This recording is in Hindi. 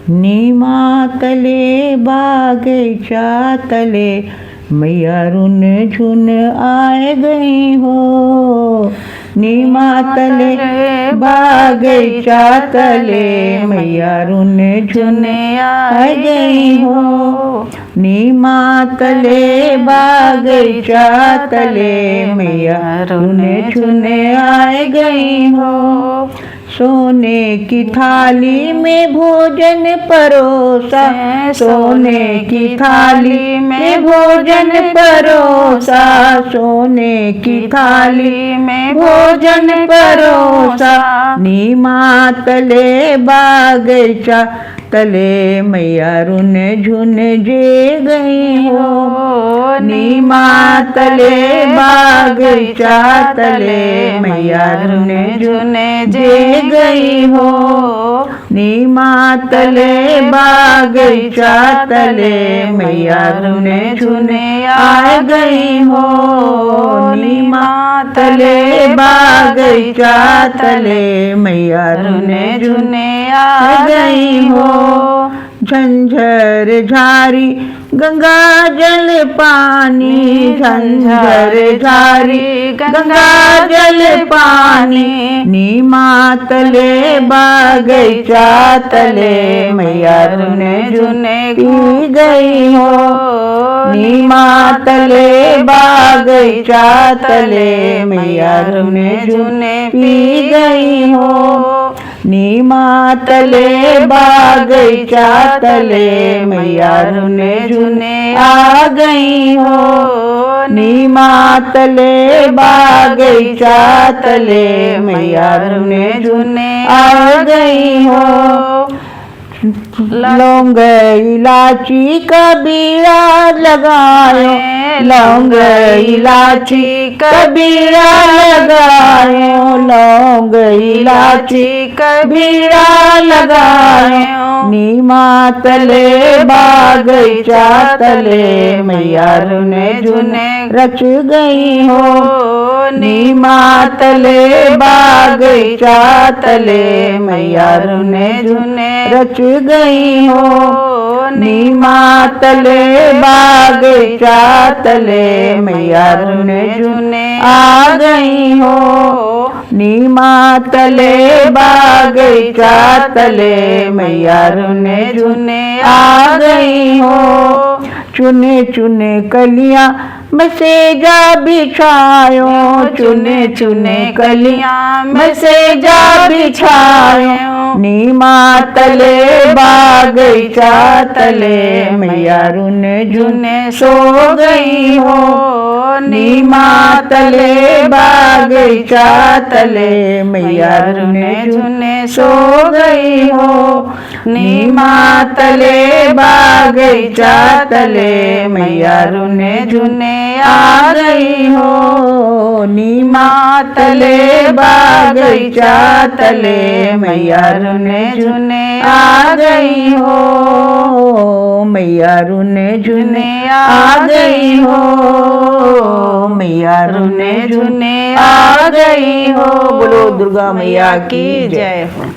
नीमा तले बागीचा तले मैया रुन झुन आए गई हो। नीमा तले बागीचा तले मैया रुन झुन आए गई हो। नीमा तले बागीचा तले मैया रुन झुन आए गई हो। सोने की थाली में भोजन परोसा, सोने की थाली में भोजन परोसा, सोने की थाली में भोजन परोसा। नीमा तले बागीचा तले मैया रुन झुन जे गई हो। नीमा तले बागीचा तले मैया रुन झुन जे गई हो। नीमा तले बागीचा तले मैया रुन झुन आ गई हो। नीमा तले बागीचा तले मैया रुन झुन आ गई हो। झंझर झारी गंगा जल पानी, झंझर झारी गंगा जल पानी। नीमा तले बागीचा तले मैया रुन झुन पी गई हो। नीमा तले बागीचा तले मैया रुन झुन पी गई हो। नीमा तले बागीचा तले मैया रुन झुन आ गई हो। नीमा तले बागीचा तले मैया रुन झुन आ गई हो। लौंग इलाची का बीड़ा लगायो, लौंग इलाची का बीड़ा लगायो, लौंग इलाची का बीड़ा लगायो। नीमा तले बागीचा तले मैया रुन झुन रच गई हो। नीमा तले बागीचा तले मैया रुन झुन रच गई हो। नीमा तले बागीचा तले मैया रुन झुन आ गई हो। नीमा तले बागीचा तले मैया रुन झुन आ गई हो। चुने चुने कलियां में सेजा बिछायो, चुने चुने कलियां में सेजा बिछायो। नीमा तले बागीचा तले मैया रुन झुन सो गई हो। नीमा तले बागीचा तले मैया रुन झुन सो गई हो। नीमा तले बागीचा तले मैया रुन झुन आ गई हो। नीमा तले बागीचा तले मैया रुन झुन आ गई हो। मैया रुन झुन आ गई हो। मैया रुन झुन आ गई हो। बोलो दुर्गा मैया की जय हो।